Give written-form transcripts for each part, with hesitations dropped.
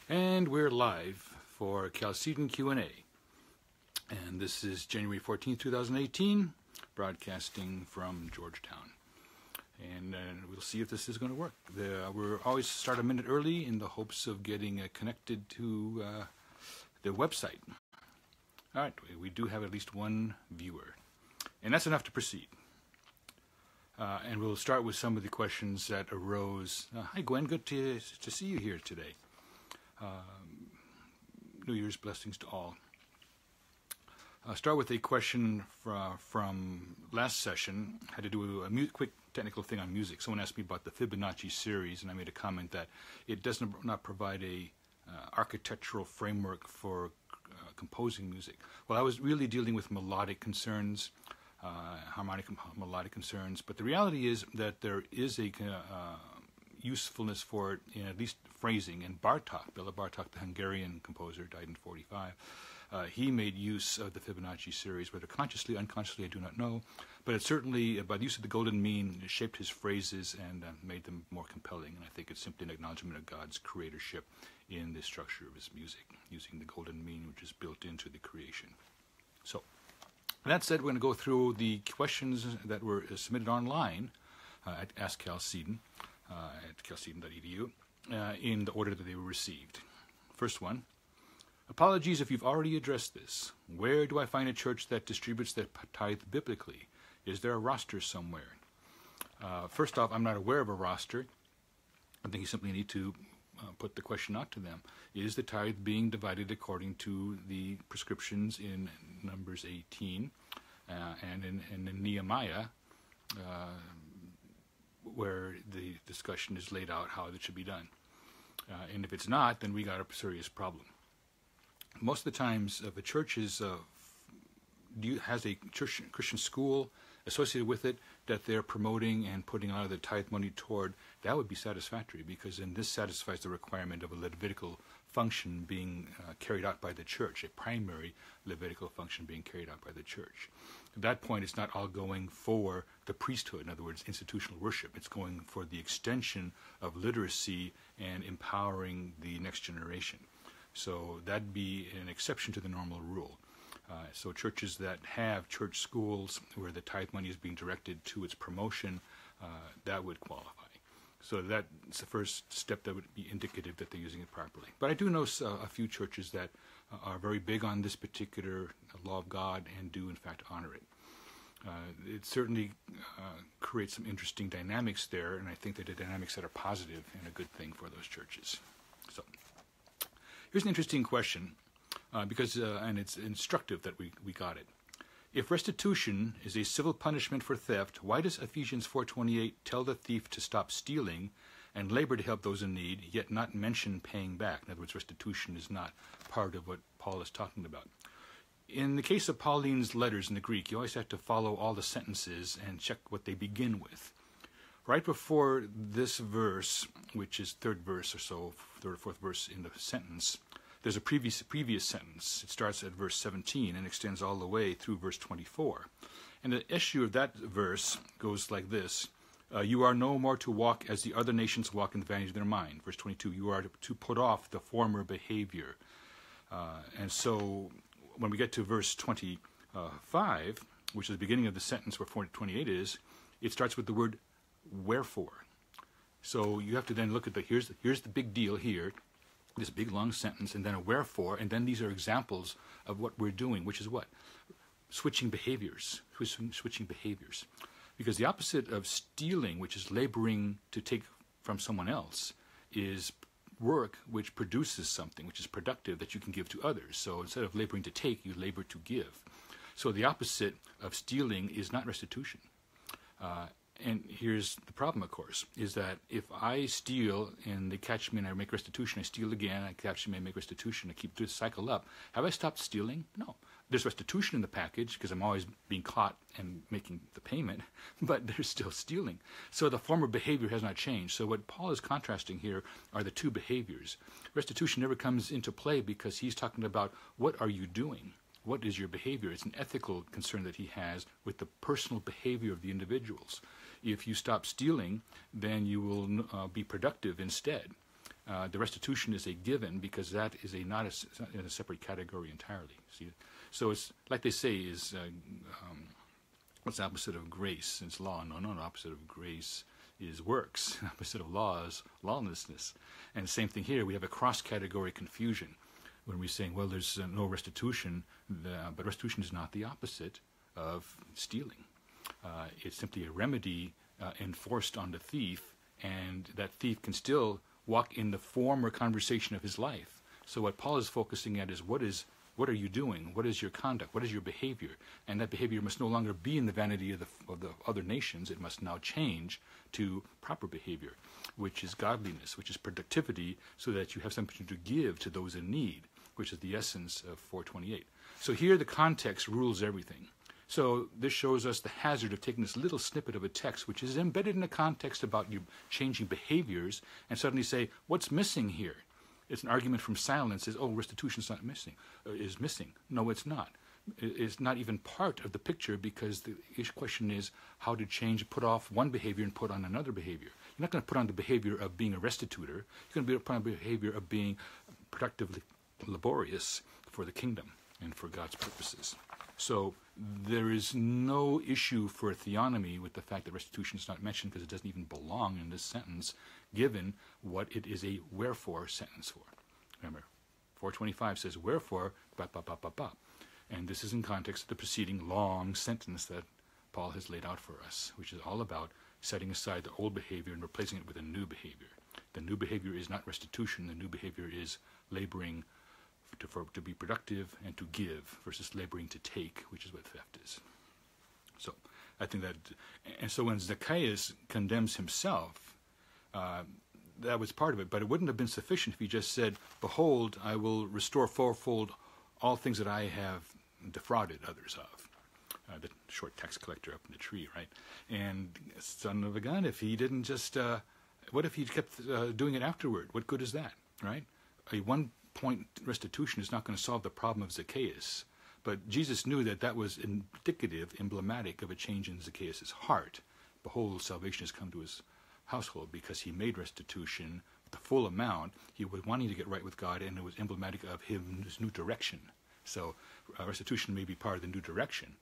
And we're live for Chalcedon Q&A. And this is January 14th, 2018, broadcasting from Georgetown. And we'll see if this is going to work. We're always start a minute early in the hopes of getting connected to the website. All right, we do have at least one viewer. And that's enough to proceed. And we'll start with some of the questions that arose. Hi, Gwen. Good to see you here today. New Year's blessings to all. I'll start with a question from last session. Had to do a quick technical thing on music. Someone asked me about the Fibonacci series, and I made a comment that it does not provide a architectural framework for composing music. Well, I was really dealing with melodic concerns, harmonic melodic concerns, but the reality is that there is a usefulness for it in at least phrasing. And Bartók, Béla Bartók, the Hungarian composer, died in 1945. He made use of the Fibonacci series, whether consciously, unconsciously, I do not know. But it certainly, by the use of the golden mean, it shaped his phrases and made them more compelling. And I think it's simply an acknowledgement of God's creatorship in the structure of his music, using the golden mean, which is built into the creation. So, that said, we're going to go through the questions that were submitted online at Ask Chalcedon, at chalcedon.edu, in the order that they were received. First one. Apologies if you've already addressed this. Where do I find a church that distributes their tithe biblically? Is there a roster somewhere? First off, I'm not aware of a roster. I think you simply need to put the question out to them. Is the tithe being divided according to the prescriptions in Numbers 18 and in Nehemiah, where the discussion is laid out how it should be done? And if it's not, then we got a serious problem. Most of the times, if a church has a Christian school associated with it that they're promoting and putting out of the tithe money toward, that would be satisfactory, because then this satisfies the requirement of a Levitical function being carried out by the church, a primary Levitical function being carried out by the church. At that point, it's not all going for the priesthood, in other words, institutional worship. It's going for the extension of literacy and empowering the next generation. So that'd be an exception to the normal rule. So churches that have church schools where the tithe money is being directed to its promotion, that would qualify. So that's the first step that would be indicative that they're using it properly. But I do know a few churches that are very big on this particular law of God and do in fact honor it. It certainly creates some interesting dynamics there, and I think that the dynamics that are positive and a good thing for those churches. So here's an interesting question, because and it's instructive that we got it. If restitution is a civil punishment for theft, why does Ephesians 4:28 tell the thief to stop stealing and labor to help those in need, yet not mention paying back? In other words, restitution is not part of what Paul is talking about. In the case of Pauline's letters in the Greek, you always have to follow all the sentences and check what they begin with. Right before this verse, which is third verse or so, third or fourth verse in the sentence, there's a previous sentence. It starts at verse 17 and extends all the way through verse 24. And the issue of that verse goes like this. You are no more to walk as the other nations walk in the vanity of their mind. Verse 22, you are to put off the former behavior. And so when we get to verse 25, which is the beginning of the sentence where 428 is, it starts with the word wherefore. So you have to then look at here's the big deal here, this big long sentence, and then a wherefore, and then these are examples of what we're doing, which is what? Switching behaviors. Switching behaviors. Because the opposite of stealing, which is laboring to take from someone else, is work which produces something, which is productive, that you can give to others. So instead of laboring to take, you labor to give. So the opposite of stealing is not restitution. And here's the problem, of course, is that if I steal and they catch me and I make restitution, I steal again, I catch me and make restitution, I keep this cycle up. Have I stopped stealing? No. There's restitution in the package because I'm always being caught and making the payment, but there's still stealing. So the former behavior has not changed. So what Paul is contrasting here are the two behaviors. Restitution never comes into play because he's talking about what are you doing? What is your behavior? It's an ethical concern that he has with the personal behavior of the individuals. If you stop stealing, then you will be productive instead. The restitution is a given because that is not in a separate category entirely. See, so it's like they say is what's the opposite of grace? It's law. No, the opposite of grace is works. The opposite of law is lawlessness. And the same thing here. We have a cross-category confusion when we're saying, well, there's no restitution, but restitution is not the opposite of stealing. It's simply a remedy enforced on the thief, and that thief can still walk in the form or conversation of his life. So what Paul is focusing at is what are you doing? What is your conduct? What is your behavior? And that behavior must no longer be in the vanity of the other nations. It must now change to proper behavior, which is godliness, which is productivity, so that you have something to give to those in need, which is the essence of 428. So here the context rules everything. So this shows us the hazard of taking this little snippet of a text, which is embedded in a context about you changing behaviors, and suddenly say, what's missing here? It's an argument from silence, says, oh, restitution is missing. No, it's not. It's not even part of the picture, because the question is how to put off one behavior and put on another behavior. You're not going to put on the behavior of being a restitutor. You're going to put on the behavior of being productively laborious for the kingdom and for God's purposes. So there is no issue for theonomy with the fact that restitution is not mentioned, because it doesn't even belong in this sentence, given what it is a wherefore sentence for. Remember, 425 says wherefore, and this is in context of the preceding long sentence that Paul has laid out for us, which is all about setting aside the old behavior and replacing it with a new behavior. The new behavior is not restitution. The new behavior is laboring to be productive and to give, versus laboring to take, which is what theft is. So I think that, and so when Zacchaeus condemns himself, that was part of it, but it wouldn't have been sufficient if he just said, behold, I will restore fourfold all things that I have defrauded others of. The short tax collector up in the tree, right? And son of a gun, if he didn't just, what if he kept doing it afterward? What good is that, right? A one-point restitution is not going to solve the problem of Zacchaeus. But Jesus knew that that was indicative, emblematic of a change in Zacchaeus' heart. Behold, salvation has come to his household, because he made restitution the full amount. He was wanting to get right with God, and it was emblematic of his new direction. So restitution may be part of the new direction,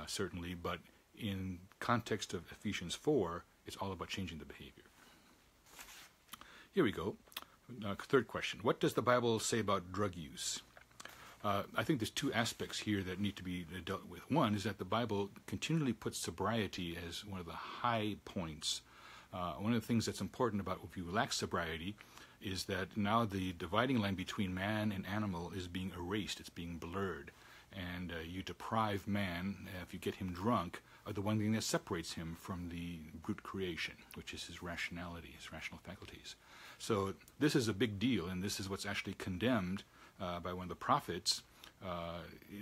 certainly, but in context of Ephesians 4, it's all about changing the behavior. Here we go. Third question. What does the Bible say about drug use? I think there's two aspects here that need to be dealt with. One is that the Bible continually puts sobriety as one of the high points. One of the things that's important about if you lack sobriety is that now the dividing line between man and animal is being erased. It's being blurred. And you deprive man, if you get him drunk, of the one thing that separates him from the brute creation, which is his rationality, his rational faculties. So this is a big deal, and this is what's actually condemned by one of the prophets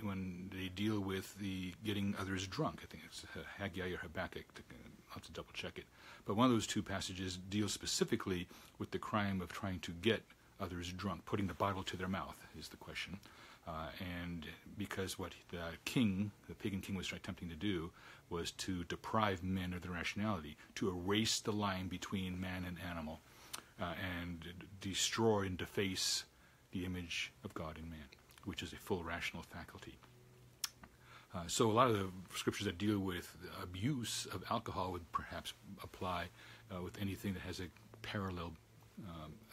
when they deal with the getting others drunk. I think it's Haggai or Habakkuk. I'll have to double check it. But one of those two passages deals specifically with the crime of trying to get others drunk. Putting the bottle to their mouth is the question. And because what the pagan king was attempting to do was to deprive men of their rationality, to erase the line between man and animal, and destroy and deface the image of God in man, which is a full rational faculty. So a lot of the scriptures that deal with abuse of alcohol would perhaps apply with anything that has a parallel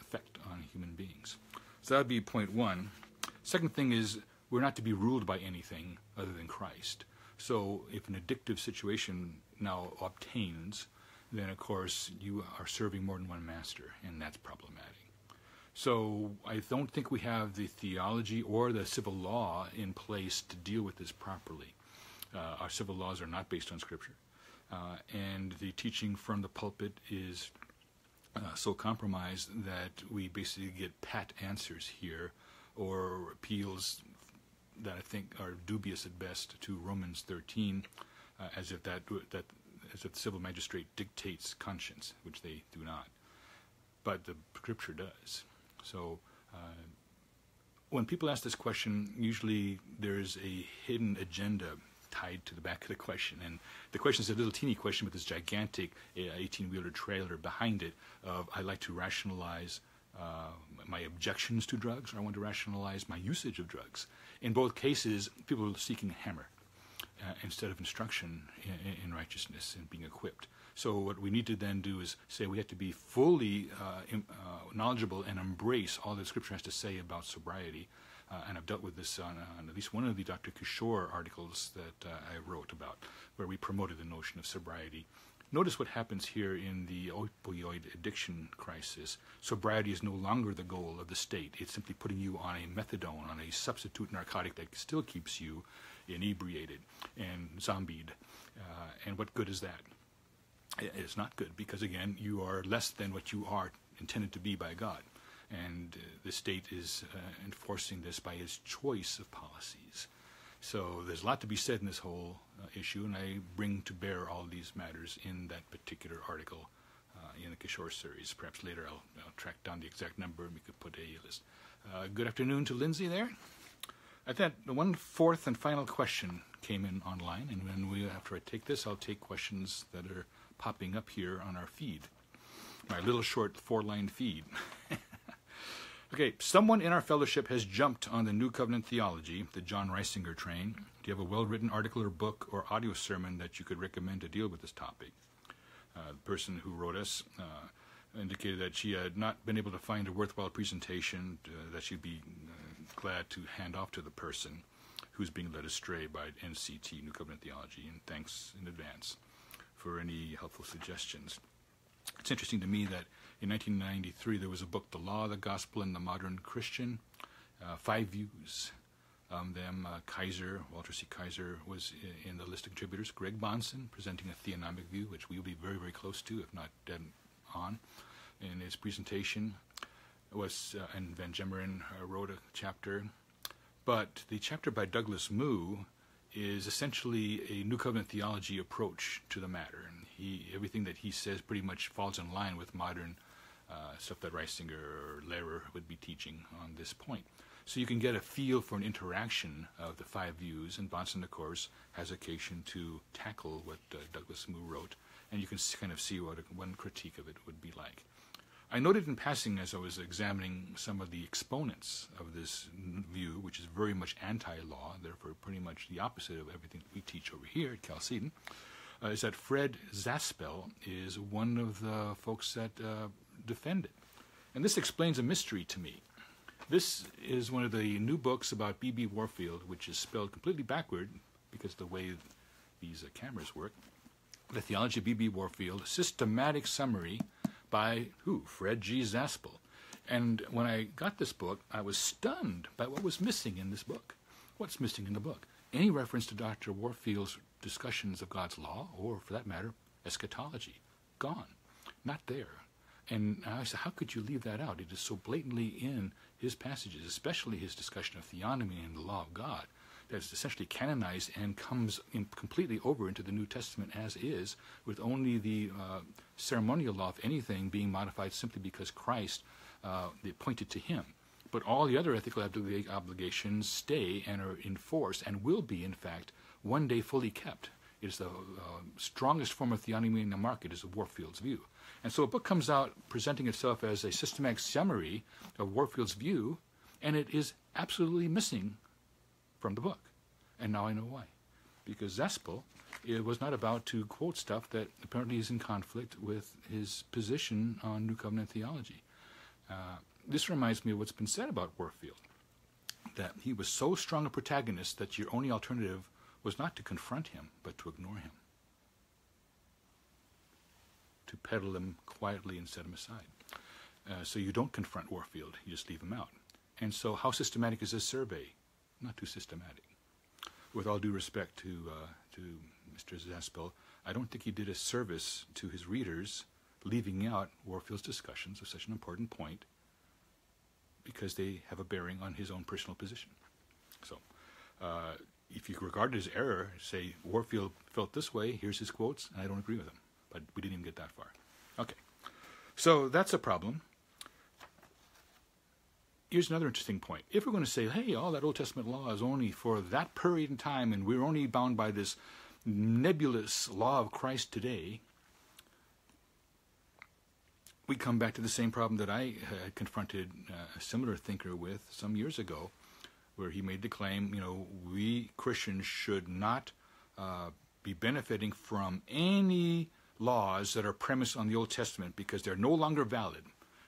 effect on human beings. So that would be point one. Second thing is, we're not to be ruled by anything other than Christ. So if an addictive situation now obtains, then of course you are serving more than one master, and that's problematic. So I don't think we have the theology or the civil law in place to deal with this properly. Our civil laws are not based on Scripture. And the teaching from the pulpit is so compromised that we basically get pat answers here, or appeals that I think are dubious at best to Romans 13, as if as if the civil magistrate dictates conscience, which they do not. But the Scripture does. So when people ask this question, usually there's a hidden agenda tied to the back of the question. And the question is a little teeny question with this gigantic 18-wheeler trailer behind it of, I like to rationalize my objections to drugs, or I want to rationalize my usage of drugs. In both cases, people are seeking a hammer instead of instruction in righteousness and being equipped. So what we need to then do is say we have to be fully knowledgeable and embrace all that Scripture has to say about sobriety. And I've dealt with this on at least one of the Dr. Kishore articles that I wrote about, where we promoted the notion of sobriety. Notice what happens here in the opioid addiction crisis. Sobriety is no longer the goal of the state. It's simply putting you on a methadone, on a substitute narcotic that still keeps you inebriated and zombied. And what good is that? It's not good, because again, you are less than what you are intended to be by God. And the state is enforcing this by its choice of policies. So there's a lot to be said in this whole issue, and I bring to bear all these matters in that particular article in the Kishore series. Perhaps later I'll track down the exact number and we could put a list. Good afternoon to Lindsay there. I thought the one fourth and final question came in online, and after I take this, I'll take questions that are popping up here on our feed, my little short 4-line feed. Okay, someone in our fellowship has jumped on the New Covenant theology, the John Riesenger train. Do you have a well-written article or book or audio sermon that you could recommend to deal with this topic? The person who wrote us indicated that she had not been able to find a worthwhile presentation that she'd be glad to hand off to the person who's being led astray by NCT, New Covenant Theology, and thanks in advance for any helpful suggestions. It's interesting to me that in 1993 there was a book, The Law, the Gospel, and the Modern Christian, 5 views. Walter C. Kaiser was in the list of contributors. Greg Bonson presenting a theonomic view, which we will be very, very close to, if not dead on, in his presentation. And Van Gemeren wrote a chapter. But the chapter by Douglas Moo is essentially a New Covenant theology approach to the matter. And everything that he says pretty much falls in line with modern stuff that Reisinger or Lehrer would be teaching on this point. So you can get a feel for an interaction of the 5 views, and Bonson, of course, has occasion to tackle what Douglas Moo wrote, and you can kind of see what one critique of it would be like. I noted in passing as I was examining some of the exponents of this view, which is very much anti-law, therefore pretty much the opposite of everything that we teach over here at Chalcedon, is that Fred Zaspel is one of the folks that defend it. And this explains a mystery to me. This is one of the new books about B.B. Warfield, which is spelled completely backward because of the way these cameras work. The Theology of B.B. Warfield, a systematic summary by who? Fred G. Zaspel. And when I got this book, I was stunned by what was missing in this book. What's missing in the book? Any reference to Dr. Warfield's discussions of God's law, or for that matter, eschatology. Gone. Not there. And I said, how could you leave that out? It is so blatantly in his passages, especially his discussion of theonomy and the law of God, that is essentially canonized and comes completely over into the New Testament as is, with only the ceremonial law, if anything, being modified simply because Christ pointed to him. But all the other ethical obligations stay and are enforced and will be, in fact, one day fully kept. It is the strongest form of theonomy in the market, is Warfield's view. And so a book comes out presenting itself as a systematic summary of Warfield's view, and it is absolutely missing from the book. And now I know why. Because Zaspel was not about to quote stuff that apparently is in conflict with his position on New Covenant theology. This reminds me of what's been said about Warfield, that he was so strong a protagonist that your only alternative was not to confront him, but to ignore him. To peddle him quietly and set him aside. So you don't confront Warfield, you just leave him out. And so how systematic is this survey? Not too systematic. With all due respect to Mr. Zaspel, I don't think he did a service to his readers leaving out Warfield's discussions of such an important point, because they have a bearing on his own personal position. So if you regard it as error, say Warfield felt this way, here's his quotes, and I don't agree with him. But we didn't even get that far. Okay. So that's a problem. Here's another interesting point. If we're going to say, hey, all that Old Testament law is only for that period in time, and we're only bound by this nebulous law of Christ today, we come back to the same problem that I had confronted a similar thinker with some years ago, where he made the claim, we Christians should not be benefiting from any laws that are premised on the Old Testament because they're no longer valid.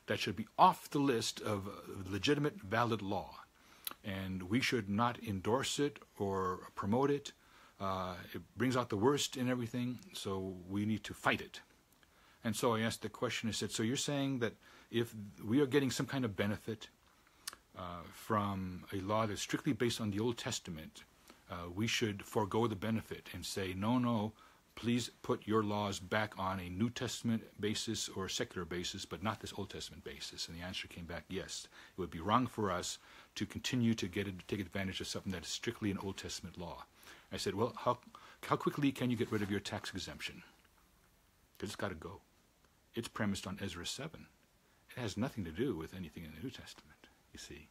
That should be off the list of legitimate, valid law. And we should not endorse it or promote it. It brings out the worst in everything, so we need to fight it. And so I asked the question, I said, so you're saying that if we are getting some kind of benefit from a law that's strictly based on the Old Testament, we should forego the benefit and say, no, please put your laws back on a New Testament basis or a secular basis, but not this Old Testament basis. And the answer came back, yes. It would be wrong for us to continue to take advantage of something that is strictly an Old Testament law. I said, well, how quickly can you get rid of your tax exemption? Because it's got to go. It's premised on Ezra 7. It has nothing to do with anything in the New Testament, you see.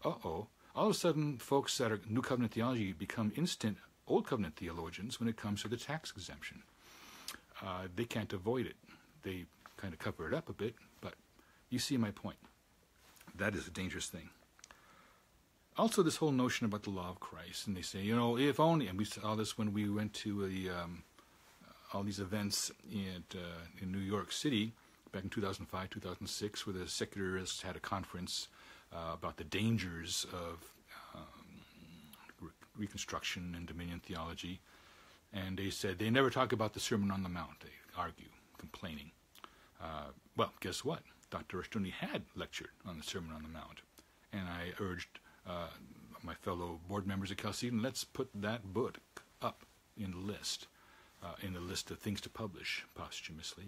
All of a sudden, folks that are New Covenant theology become instant Old Covenant theologians when it comes to the tax exemption. They can't avoid it. They kind of cover it up a bit, but you see my point. That is a dangerous thing. Also, this whole notion about the law of Christ, and they say, if only, and we saw this when we went to all these events in New York City back in 2005, 2006, where the secularists had a conference about the dangers of Reconstruction and Dominion theology, and they said they never talk about the Sermon on the Mount. They argue, complaining. Well, guess what? Dr. Rushdoony had lectured on the Sermon on the Mount, and I urged my fellow board members at Chalcedon, let's put that book up in the list of things to publish posthumously,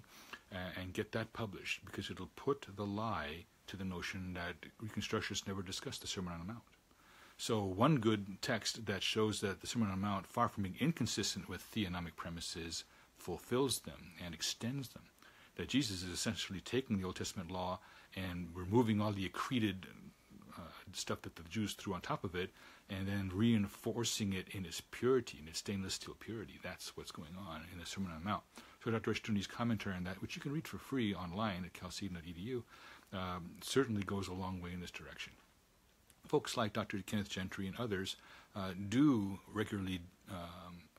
and get that published, because it'll put the lie to the notion that Reconstructionists never discussed the Sermon on the Mount. So one good text that shows that the Sermon on the Mount, far from being inconsistent with theonomic premises, fulfills them and extends them. That Jesus is essentially taking the Old Testament law and removing all the accreted stuff that the Jews threw on top of it, and then reinforcing it in its purity, in its stainless steel purity. That's what's going on in the Sermon on the Mount. So Dr. Rushdoony's commentary on that, which you can read for free online at chalcedon.edu, certainly goes a long way in this direction. Folks like Dr. Kenneth Gentry and others do regularly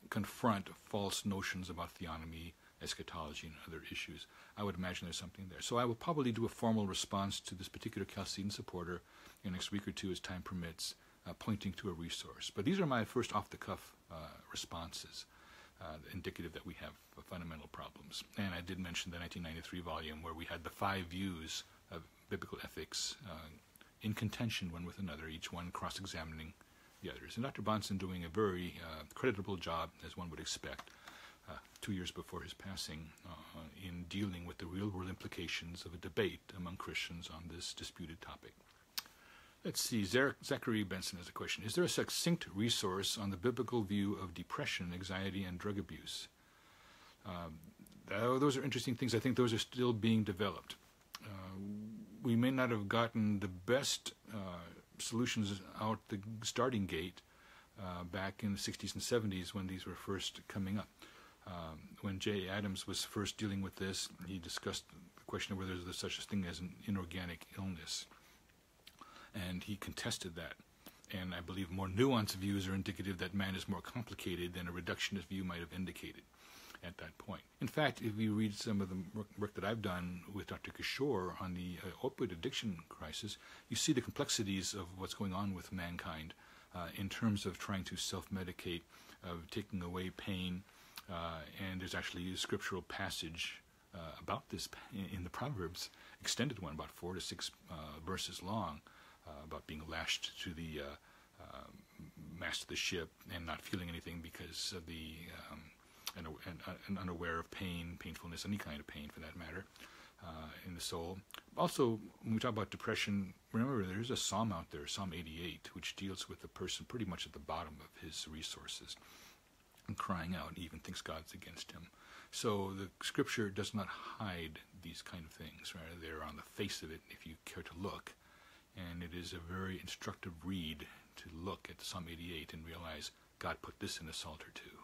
confront false notions about theonomy, eschatology, and other issues. I would imagine there's something there. So I will probably do a formal response to this particular Chalcedon supporter in the next week or two as time permits, pointing to a resource. But these are my first off-the-cuff responses, indicative that we have fundamental problems. And I did mention the 1993 volume where we had the 5 views of biblical ethics in contention one with another, each one cross-examining the others. And Dr. Bonson doing a very creditable job, as one would expect, 2 years before his passing, in dealing with the real-world implications of a debate among Christians on this disputed topic. Let's see, Zachary Benson has a question. Is there a succinct resource on the biblical view of depression, anxiety, and drug abuse? Those are interesting things. I think those are still being developed. We may not have gotten the best solutions out the starting gate back in the 60s and 70s when these were first coming up. When J. Adams was first dealing with this, he discussed the question of whether there's such a thing as an inorganic illness. And he contested that. And I believe more nuanced views are indicative that man is more complicated than a reductionist view might have indicated at that point. In fact, if you read some of the work that I've done with Dr. Kishore on the opioid addiction crisis, you see the complexities of what's going on with mankind in terms of trying to self-medicate, of taking away pain, and there's actually a scriptural passage about this in the Proverbs, extended one, about 4 to 6 verses long, about being lashed to the mast of the ship and not feeling anything because of the and unaware of pain, painfulness, any kind of pain for that matter, in the soul. Also, when we talk about depression, remember there's a psalm out there, Psalm 88, which deals with the person pretty much at the bottom of his resources and crying out, he even thinks God's against him. So the scripture does not hide these kind of things. Rather, they're on the face of it if you care to look. And it is a very instructive read to look at Psalm 88 and realize God put this in the Psalter too.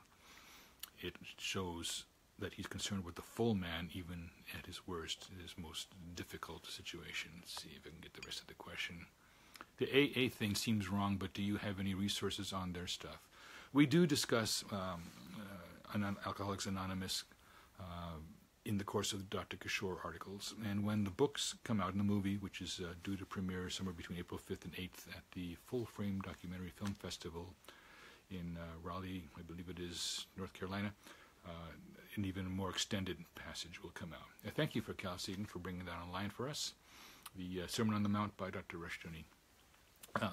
It shows that he's concerned with the full man, even at his worst, in his most difficult situation. Let's see if I can get the rest of the question. The AA thing seems wrong, but do you have any resources on their stuff? We do discuss Alcoholics Anonymous in the course of the Dr. Kishore articles, and when the books come out in the movie, which is due to premiere somewhere between April 5th and 8th at the Full Frame Documentary Film Festival in Raleigh, I believe it is, North Carolina, an even more extended passage will come out. Thank you for Chalcedon for bringing that online for us. The Sermon on the Mount by Dr. Riesenger.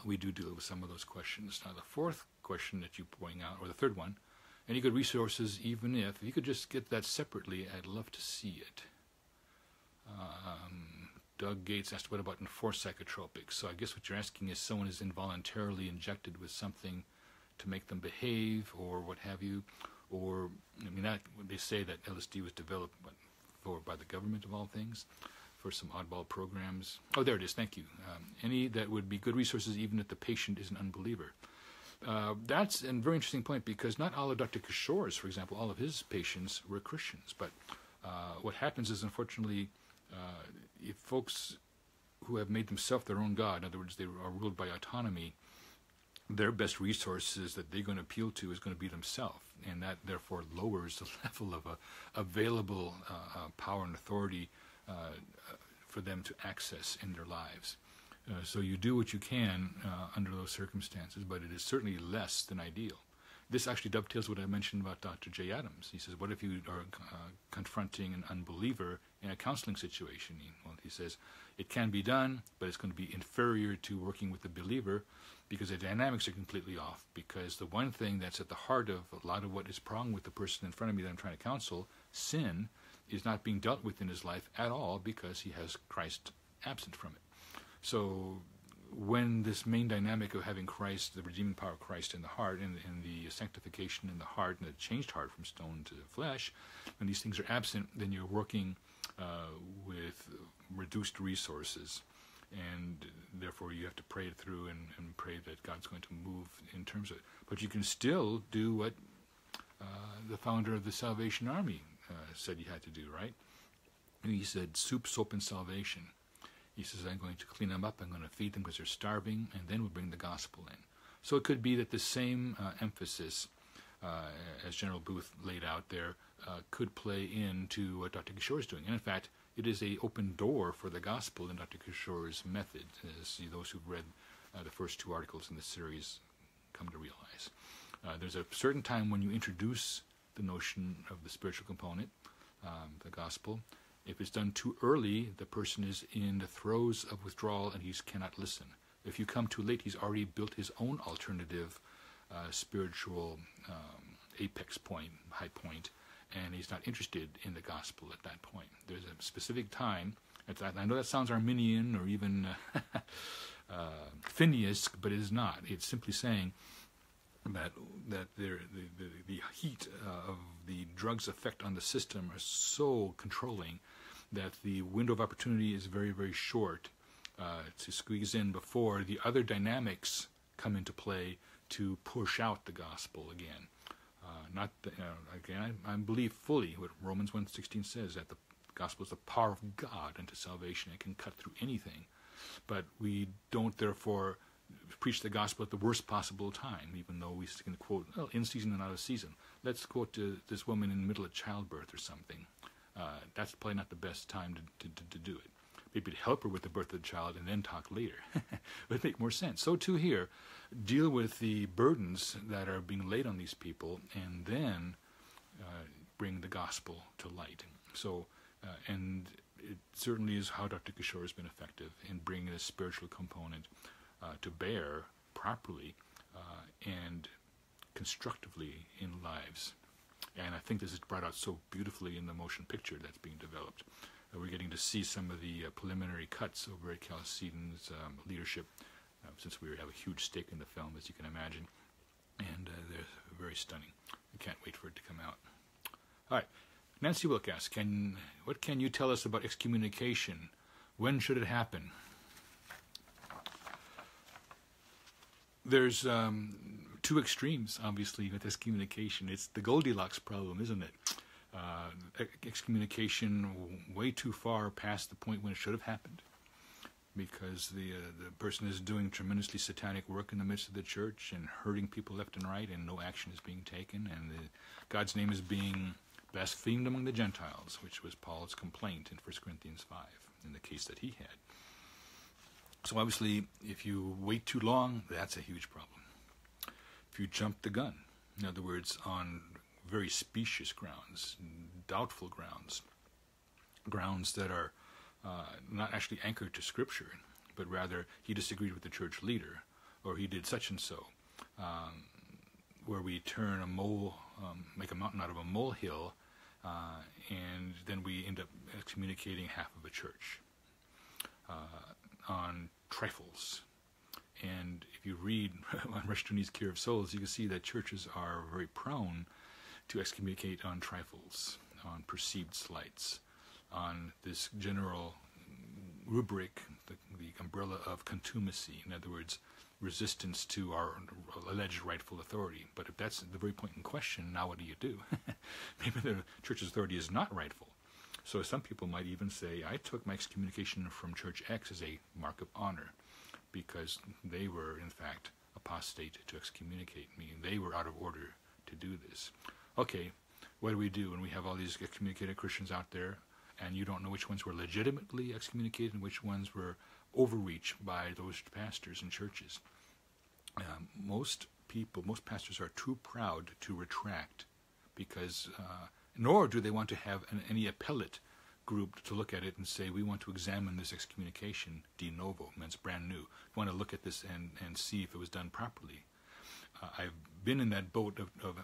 We do deal with some of those questions. Now, the fourth question that you point out, or the third one, any good resources, even if you could just get that separately, I'd love to see it. Doug Gates asked, what about enforced psychotropics? So I guess what you're asking is someone is involuntarily injected with something to make them behave, or what have you, or, I mean, that, they say that LSD was developed by the government of all things, for some oddball programs. Oh, there it is, thank you. Any that would be good resources even if the patient is an unbeliever. That's a very interesting point, because not all of Dr. Kishore's, for example, all of his patients were Christians, but what happens is, unfortunately, if folks who have made themselves their own God, in other words, they are ruled by autonomy, their best resources that they're going to appeal to is going to be themselves, and that therefore lowers the level of available power and authority for them to access in their lives. So you do what you can under those circumstances, but it is certainly less than ideal. This actually dovetails what I mentioned about Dr. J. Adams. He says, what if you are confronting an unbeliever in a counseling situation? Well, he says, it can be done, but it's going to be inferior to working with the believer, because the dynamics are completely off. Because the one thing that's at the heart of a lot of what is wrong with the person in front of me that I'm trying to counsel, sin, is not being dealt with in his life at all, because he has Christ absent from it. So when this main dynamic of having Christ, the redeeming power of Christ in the heart, and the sanctification in the heart, and the changed heart from stone to flesh, when these things are absent, then you're working with reduced resources. And therefore you have to pray it through and pray that God's going to move in terms of it. But you can still do what the founder of the Salvation Army said you had to do, right? And he said, soup, soap, and salvation. He says, I'm going to clean them up, I'm going to feed them because they're starving, and then we'll bring the gospel in. So it could be that the same emphasis, as General Booth laid out there, could play into what Dr. Kishore is doing. And in fact, it is an open door for the gospel in Dr. Kishore's method, as those who've read the first two articles in the series come to realize. There's a certain time when you introduce the notion of the spiritual component, the gospel. If it's done too early, the person is in the throes of withdrawal and he cannot listen. If you come too late, he's already built his own alternative spiritual apex point, high point, and he's not interested in the gospel at that point. There's a specific time. I know that sounds Arminian or even Phineas, but it is not. It's simply saying that the heat of the drug's effect on the system are so controlling that the window of opportunity is very, very short to squeeze in before the other dynamics come into play to push out the gospel again. I believe fully what Romans 1:16 says, that the gospel is the power of God unto salvation. It can cut through anything. But we don't, therefore, preach the gospel at the worst possible time, even though we can quote, well, in season and out of season. Let's quote this woman in the middle of childbirth or something. That's probably not the best time to do it. Maybe to help her with the birth of the child and then talk later. It would make more sense. So too here, deal with the burdens that are being laid on these people and then bring the gospel to light. So, and it certainly is how Dr. Kishore has been effective in bringing a spiritual component to bear properly and constructively in lives. And I think this is brought out so beautifully in the motion picture that's being developed. We're getting to see some of the preliminary cuts over at Chalcedon's leadership, since we have a huge stake in the film, as you can imagine. And they're very stunning. I can't wait for it to come out. All right. Nancy Wilk asks, what can you tell us about excommunication? When should it happen? There's two extremes, obviously, with excommunication. It's the Goldilocks problem, isn't it? excommunication way too far past the point when it should have happened, because the person is doing tremendously satanic work in the midst of the church and hurting people left and right, and no action is being taken, and God's name is being blasphemed among the Gentiles, which was Paul's complaint in 1 Corinthians 5, in the case that he had. So obviously, if you wait too long, that's a huge problem. If you jump the gun, in other words, on very specious grounds, doubtful grounds, grounds that are not actually anchored to Scripture, but rather he disagreed with the church leader, or he did such and so, where we turn a mole, make a mountain out of a molehill, and then we end up excommunicating half of a church on trifles. And if you read on Rushduni's Cure of Souls, you can see that churches are very prone to excommunicate on trifles, on perceived slights, on this general rubric, the umbrella of contumacy, in other words, resistance to our alleged rightful authority. But if that's the very point in question, now what do? Maybe the church's authority is not rightful. So some people might even say, I took my excommunication from Church X as a mark of honor, because they were, in fact, apostate to excommunicate me. They were out of order to do this. Okay, what do we do when we have all these excommunicated Christians out there, and you don't know which ones were legitimately excommunicated and which ones were overreach by those pastors and churches? Most pastors are too proud to retract, because nor do they want to have any appellate group to look at it and say, we want to examine this excommunication de novo, means brand new. We want to look at this and see if it was done properly. I've been in that boat of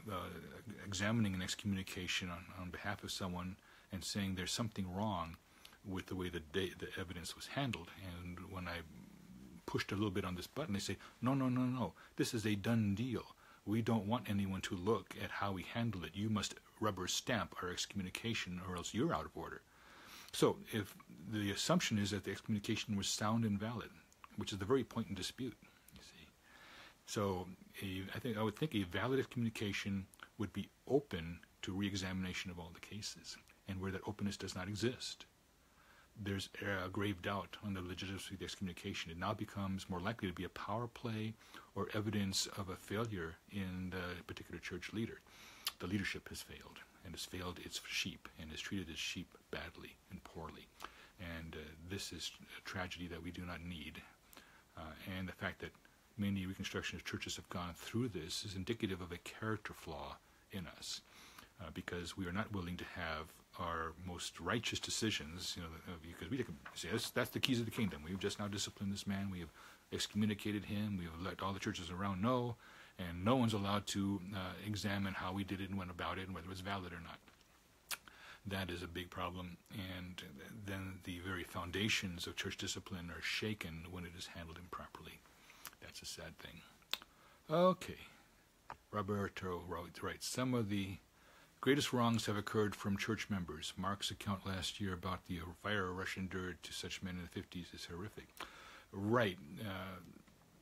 examining an excommunication on behalf of someone and saying there's something wrong with the way the evidence was handled. And when I pushed a little bit on this button, they say, no, this is a done deal. We don't want anyone to look at how we handle it. You must rubber stamp our excommunication, or else you're out of order. So if the assumption is that the excommunication was sound and valid, which is the very point in dispute, you see. So I would think a valid excommunication would be open to re-examination of all the cases. And where that openness does not exist, there's a grave doubt on the legitimacy of the excommunication. It now becomes more likely to be a power play or evidence of a failure in the particular church leader. The leadership has failed, and has failed its sheep, and has treated its sheep badly and poorly. And this is a tragedy that we do not need. And the fact that many Reconstructionist churches have gone through this is indicative of a character flaw in us, because we are not willing to have our most righteous decisions, because we can say that's the keys of the kingdom. We've just now disciplined this man. We have excommunicated him. We have let all the churches around know, and no one's allowed to examine how we did it and went about it and whether it was valid or not. That is a big problem, and then the very foundations of church discipline are shaken when it is handled improperly. That's a sad thing. Okay. Roberto writes, some of the greatest wrongs have occurred from church members. Mark's account last year about the fire rush endured to such men in the 50s is horrific. Right.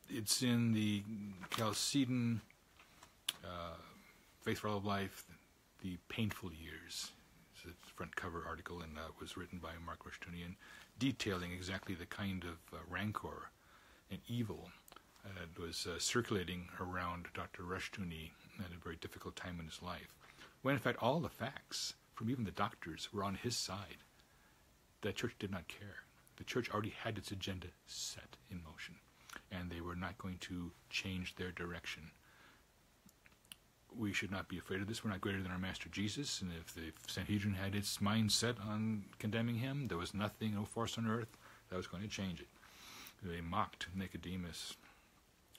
It's in the Chalcedon, Faith for All of Life, The Painful Years. It's a front cover article, and was written by Mark Rushdunian, detailing exactly the kind of rancor and evil that was circulating around Dr. Rushduni at a very difficult time in his life, when in fact all the facts from even the doctors were on his side. The church did not care. The church already had its agenda set in motion, and they were not going to change their direction. We should not be afraid of this. We're not greater than our Master Jesus, and if the Sanhedrin had its mind set on condemning him, there was nothing, no force on earth that was going to change it. They mocked Nicodemus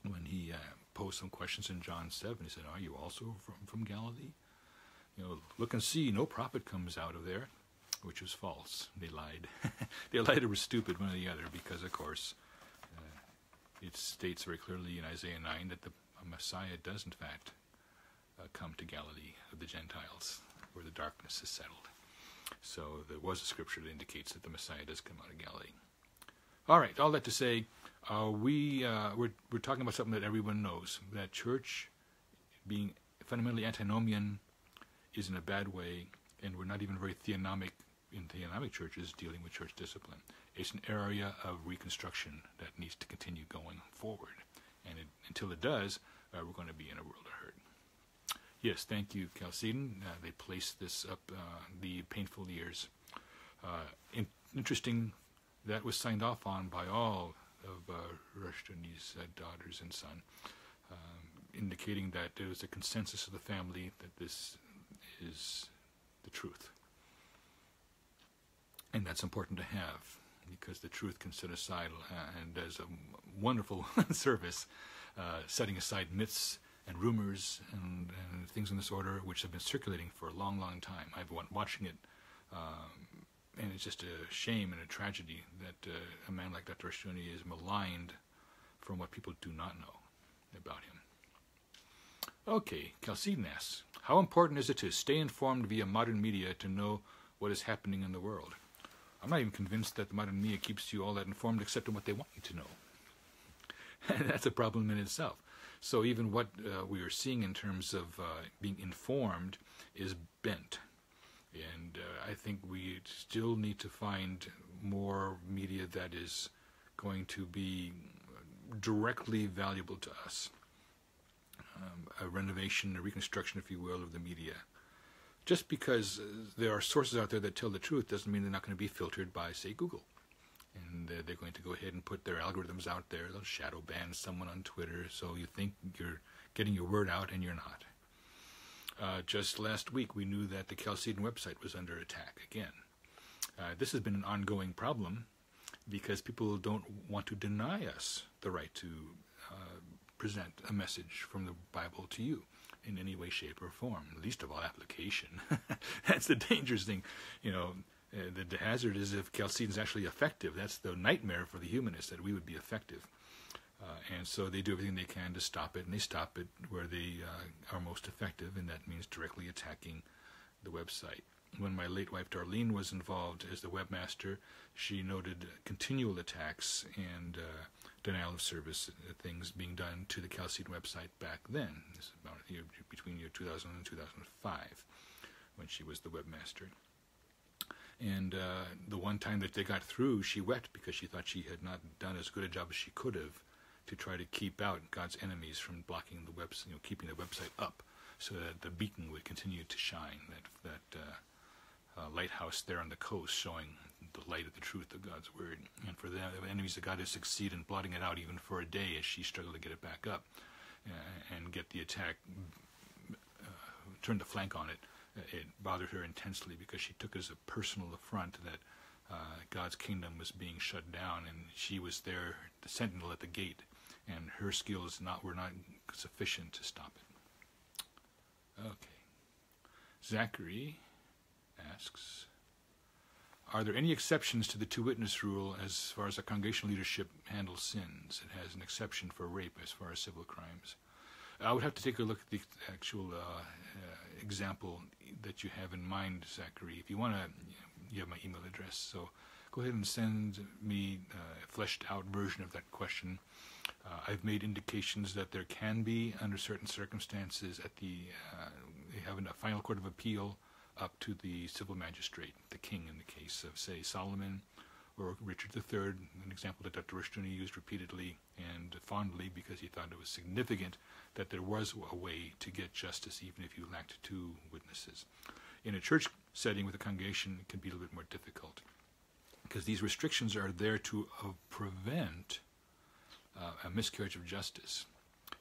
when he posed some questions in John 7. He said, are you also from Galilee? Look and see, no prophet comes out of there, which was false. They lied. They lied or were stupid, one or the other, because, of course, it states very clearly in Isaiah 9 that the Messiah does, in fact, come to Galilee of the Gentiles, where the darkness is settled. So there was a scripture that indicates that the Messiah does come out of Galilee. All right, all that to say, we're talking about something that everyone knows, that church being fundamentally antinomian is in a bad way, and we're not even very theonomic in theonomic churches dealing with church discipline. It's an area of reconstruction that needs to continue going forward. And until it does, we're going to be in a world of hurt. Yes, thank you, Chalcedon. They placed this up, the painful years. Interesting, that was signed off on by all of Rushduni's daughters and son, indicating that there was a consensus of the family that this is the truth. And that's important to have, because the truth can set aside, and there's a wonderful service, setting aside myths and rumors and things in this order, which have been circulating for a long, long time. I've been watching it, and it's just a shame and a tragedy that a man like Dr. Rushduni is maligned from what people do not know about him. Okay, Chalcedon asks, how important is it to stay informed via modern media to know what is happening in the world? I'm not even convinced that the modern media keeps you all that informed except in what they want you to know. And that's a problem in itself. So even what we are seeing in terms of being informed is bent. And I think we still need to find more media that is going to be directly valuable to us. A renovation, a reconstruction, if you will, of the media. Just because there are sources out there that tell the truth doesn't mean they're not going to be filtered by, say, Google. And they're going to go ahead and put their algorithms out there. They'll shadow ban someone on Twitter, so you think you're getting your word out, and you're not. Just last week, we knew that the Chalcedon website was under attack again. This has been an ongoing problem because people don't want to deny us the right to present a message from the Bible to you in any way, shape, or form, least of all application. That's the dangerous thing. You know, the hazard is if Chalcedon's actually effective. That's the nightmare for the humanists, that we would be effective. And so they do everything they can to stop it, and they stop it where they are most effective, and that means directly attacking the website. When my late wife Darlene was involved as the webmaster, she noted continual attacks and denial of service things being done to the Chalcedon website back then. This is about between year 2000 and 2005, when she was the webmaster. And the one time that they got through, she wept because she thought she had not done as good a job as she could have to try to keep out God's enemies from blocking the website, keeping the website up, so that the beacon would continue to shine, that lighthouse there on the coast showing the light of the truth of God's word, and for the enemies of God to succeed in blotting it out even for a day as she struggled to get it back up and get the attack, turn the flank on it. It bothered her intensely because she took it as a personal affront that God's kingdom was being shut down, and she was there, the sentinel at the gate, and her skills were not sufficient to stop it. Okay. Zachary asks, are there any exceptions to the two-witness rule as far as a congregational leadership handles sins? It has an exception for rape as far as civil crimes. I would have to take a look at the actual example that you have in mind, Zachary. If you want to, you have my email address, so go ahead and send me a fleshed-out version of that question. I've made indications that there can be, under certain circumstances, at they have a final court of appeal up to the civil magistrate, the king in the case of, say, Solomon or Richard III, an example that Dr. Rushduni used repeatedly and fondly because he thought it was significant that there was a way to get justice even if you lacked two witnesses. In a church setting with a congregation, it can be a little bit more difficult because these restrictions are there to prevent a miscarriage of justice.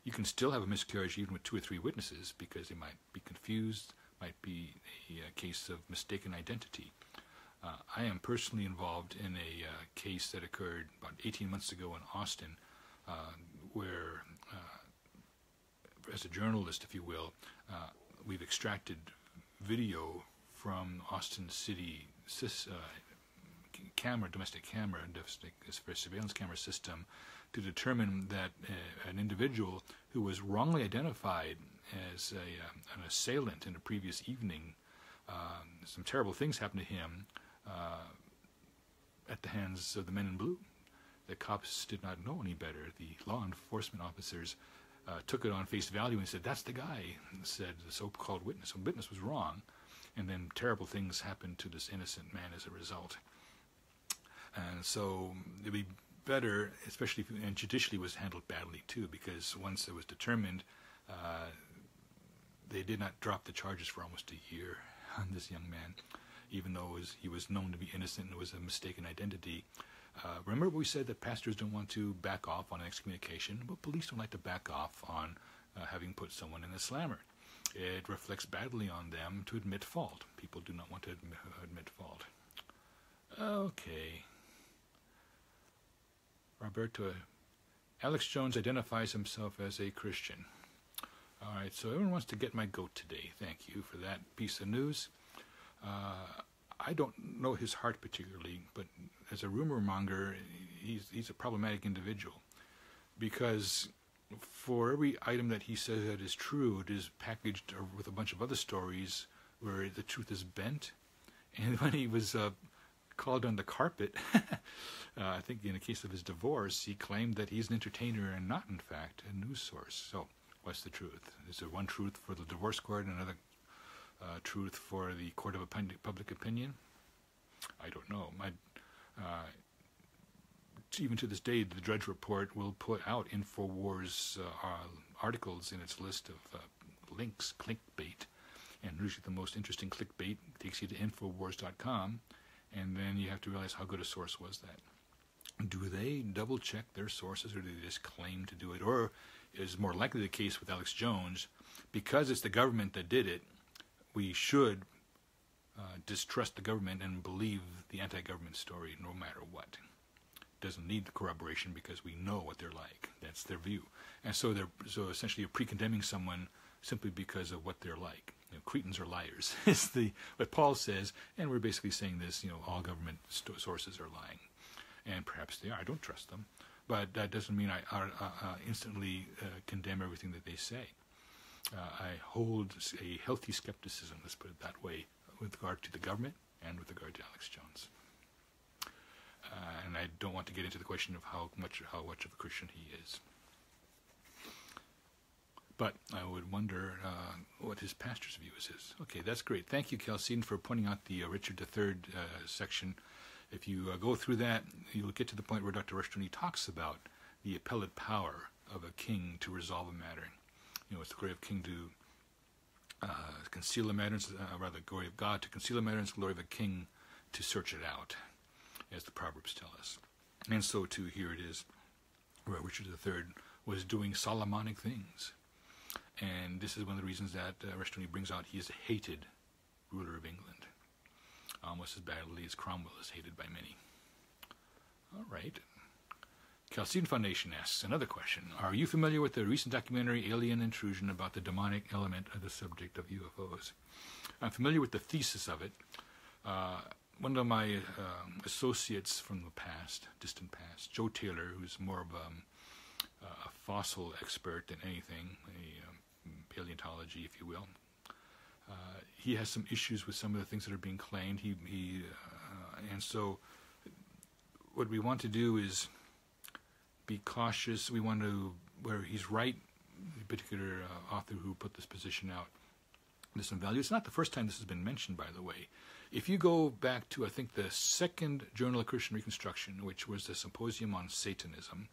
You can still have a miscarriage even with two or three witnesses because they might be confused, might be a case of mistaken identity. I am personally involved in a case that occurred about 18 months ago in Austin where, as a journalist, if you will, we've extracted video from Austin City domestic surveillance camera system to determine that an individual who was wrongly identified as an assailant in a previous evening, some terrible things happened to him at the hands of the men in blue. The cops did not know any better. The law enforcement officers took it on face value and said, that's the guy, said the so-called witness. The witness was wrong. and then terrible things happened to this innocent man as a result. And so it'd be better, especially if, and judicially was handled badly too, because once it was determined, they did not drop the charges for almost a year on this young man, even though he was known to be innocent and it was a mistaken identity. Remember we said that pastors don't want to back off on excommunication, but police don't like to back off on having put someone in a slammer. It reflects badly on them to admit fault. People do not want to admit fault. Okay. Roberto, Alex Jones identifies himself as a Christian. All right, so everyone wants to get my goat today. Thank you for that piece of news. I don't know his heart particularly, but as a rumor monger, he's a problematic individual, because for every item that he says that is true, it is packaged with a bunch of other stories where the truth is bent. And when he was called on the carpet, I think in the case of his divorce, he claimed that he's an entertainer and not, in fact, a news source. So what's the truth? Is there one truth for the divorce court and another truth for the court of public opinion? I don't know. Even to this day, the Drudge Report will put out InfoWars articles in its list of links, clickbait, and usually the most interesting clickbait takes you to Infowars.com, and then you have to realize how good a source was that. Do they double-check their sources, or do they just claim to do it? Or is more likely the case with Alex Jones, because it's the government that did it, we should distrust the government and believe the anti-government story no matter what. Doesn't need the corroboration because we know what they're like. That's their view. And so essentially you're pre-condemning someone simply because of what they're like. Cretins are liars, is what Paul says, and we're basically saying this, all government sources are lying. And perhaps they are. I don't trust them. But that doesn't mean I instantly condemn everything that they say. I hold a healthy skepticism, let's put it that way, with regard to the government and with regard to Alex Jones. And I don't want to get into the question of how much of a Christian he is. But I would wonder what his pastor's view is. Okay, that's great. Thank you, Chalcedon, for pointing out the Richard III section. If you go through that, you'll get to the point where Dr. Rushton talks about the appellate power of a king to resolve a matter. It's the glory of king to conceal a matter, rather the glory of God to conceal a matter, and it's the glory of a king to search it out, as the Proverbs tell us. And so, too, here it is, where Richard III was doing Solomonic things. And this is one of the reasons that Rushton brings out he is a hated ruler of England, almost as badly as Cromwell is hated by many. All right. Chalcedon Foundation asks another question. Are you familiar with the recent documentary Alien Intrusion about the demonic element of the subject of UFOs? I'm familiar with the thesis of it. One of my associates from the past, distant past, Joe Taylor, who's more of a fossil expert than anything, a paleontology, if you will, he has some issues with some of the things that are being claimed. And so what we want to do is be cautious. We want to, where he's right, the particular author who put this position out, there's some value. It's not the first time this has been mentioned, by the way. If you go back to, I think, the second Journal of Christian Reconstruction, which was the Symposium on Satanism,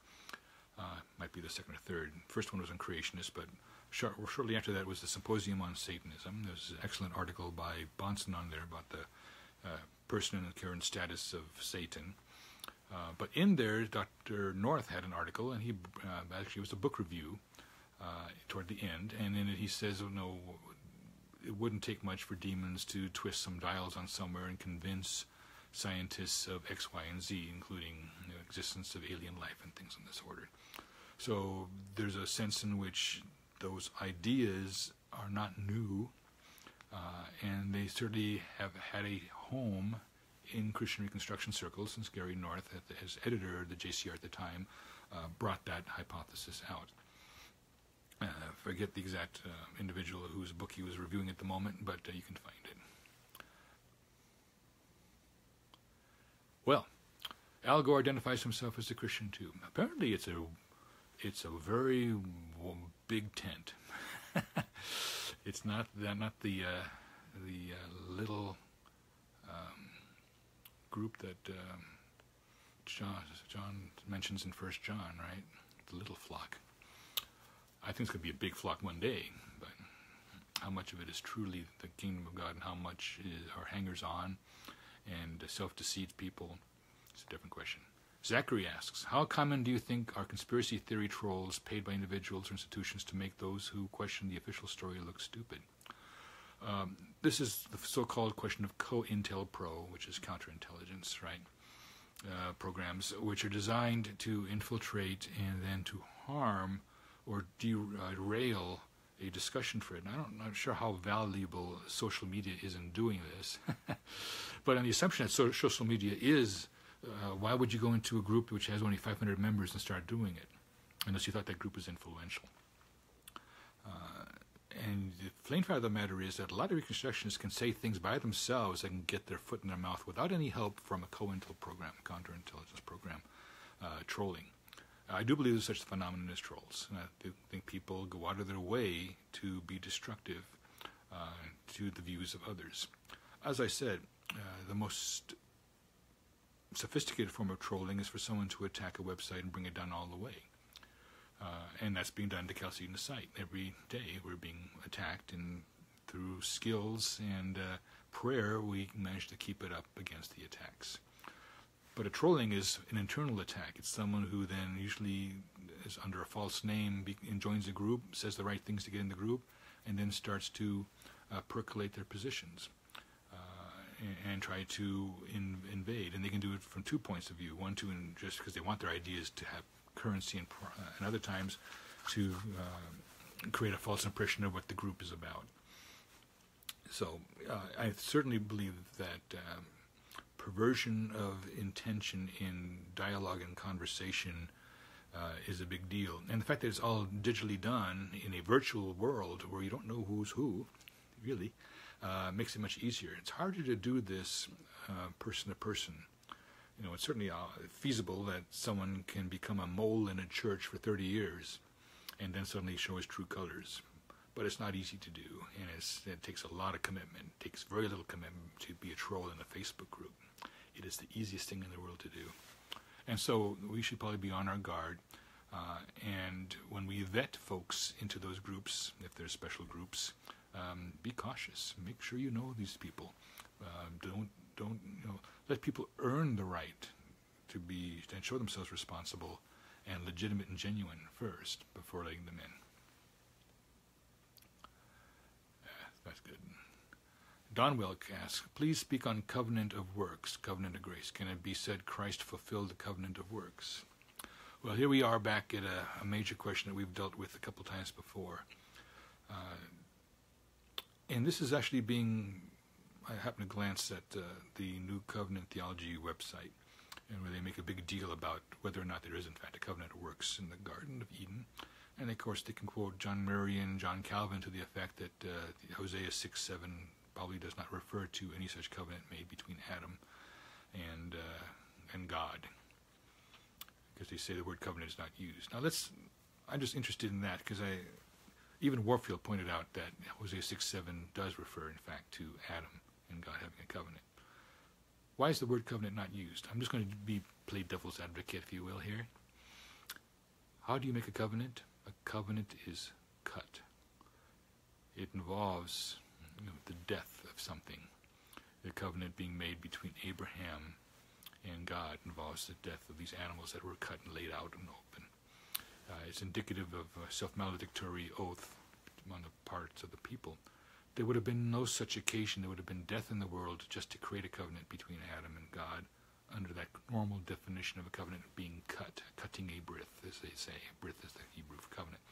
might be the second or third. First one was on creationists, but shortly after that was the Symposium on Satanism. There's an excellent article by Bonson on there about the person and the current status of Satan. But in there, Dr. North had an article, and he actually was a book review toward the end, and in it he says, it wouldn't take much for demons to twist some dials on somewhere and convince scientists of X, Y, and Z, including the existence of alien life and things in this order. So there's a sense in which those ideas are not new, and they certainly have had a home in Christian Reconstruction circles, since Gary North, as editor of the JCR at the time, brought that hypothesis out. Forget the exact individual whose book he was reviewing at the moment, but you can find it. Well, Al Gore identifies himself as a Christian too. Apparently, it's a very big tent. It's not the little group that John mentions in 1 John, right? The little flock. I think it's going to be a big flock one day, but how much of it is truly the kingdom of God and how much are hangers-on and self-deceit people, it's a different question. Zachary asks, how common do you think are conspiracy theory trolls paid by individuals or institutions to make those who question the official story look stupid? This is the so-called question of COINTELPRO, which is counterintelligence, right? Programs which are designed to infiltrate and then to harm or derail a discussion thread. And I'm not sure how valuable social media is in doing this, but on the assumption that social media is, why would you go into a group which has only 500 members and start doing it, unless you thought that group was influential? And the plain fact of the matter is that a lot of Reconstructionists can say things by themselves that can get their foot in their mouth without any help from a COINTEL program, counterintelligence program, trolling. I do believe there's such a phenomenon as trolls, and I think people go out of their way to be destructive to the views of others. As I said, the most sophisticated form of trolling is for someone to attack a website and bring it down all the way. And that's being done to Chalcedon's site. Every day we're being attacked, and through skills and prayer we manage to keep it up against the attacks. But a trolling is an internal attack. It's someone who then usually is under a false name and joins a group, says the right things to get in the group, and then starts to percolate their positions and try to invade. And they can do it from 2 points of view. One, just because they want their ideas to have currency, and other times to create a false impression of what the group is about. So I certainly believe that perversion of intention in dialogue and conversation is a big deal. And the fact that it's all digitally done in a virtual world where you don't know who's who, really, makes it much easier. It's harder to do this person to person. You know, it's certainly feasible that someone can become a mole in a church for 30 years and then suddenly show his true colors. But it's not easy to do, and it takes a lot of commitment. It takes very little commitment to be a troll in a Facebook group. It is the easiest thing in the world to do. And so we should probably be on our guard. And when we vet folks into those groups, if there's special groups, be cautious. Make sure you know these people. Don't let people earn the right to be and show themselves responsible and legitimate and genuine first before letting them in. That's good. Don Wilk asks, please speak on covenant of works, covenant of grace. Can it be said Christ fulfilled the covenant of works? Well, here we are back at a major question that we've dealt with a couple times before. And this is actually I happened to glance at the New Covenant Theology website, and where they make a big deal about whether or not there is in fact a covenant of works in the Garden of Eden. And of course they can quote John Murray and John Calvin to the effect that Hosea 6:7 probably does not refer to any such covenant made between Adam and God, because they say the word covenant is not used. Now I'm just interested in that, because even Warfield pointed out that Hosea 6:7 does refer in fact to Adam and God having a covenant. Why is the word covenant not used? I'm just going to play devil's advocate, if you will, here. How do you make a covenant? A covenant is cut. It involves the death of something. The covenant being made between Abraham and God involves the death of these animals that were cut and laid out and open. It's indicative of a self-maledictory oath on the parts of the people. There would have been no such occasion. There would have been death in the world just to create a covenant between Adam and God under that normal definition of a covenant being cut, cutting a brit, as they say. Brit is the Hebrew for covenant.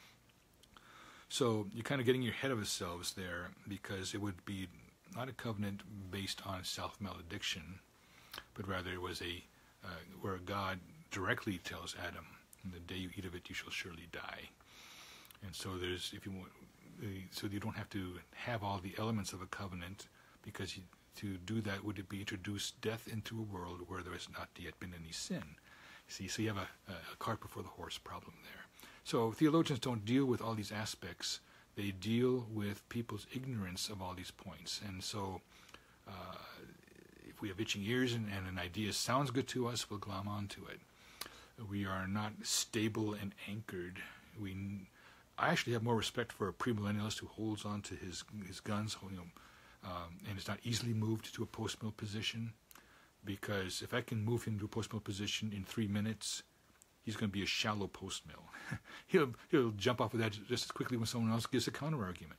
So you're kind of getting your head of yourselves there, because it would be not a covenant based on self-malediction, but rather it was where God directly tells Adam, "In the day you eat of it, you shall surely die." And so so you don't have to have all the elements of a covenant, because to do that would it be introduce death into a world where there has not yet been any sin. See, so you have a cart before the horse problem there. So theologians don't deal with all these aspects They deal with people's ignorance of all these points. And so if we have itching ears and an idea sounds good to us, we'll glom onto it. We are not stable and anchored. I actually have more respect for a premillennialist who holds on to his guns, and is not easily moved to a post-mill position, because if I can move him to a post-mill position in 3 minutes, he's going to be a shallow post-mill. he'll jump off of that just as quickly when someone else gives a counter-argument.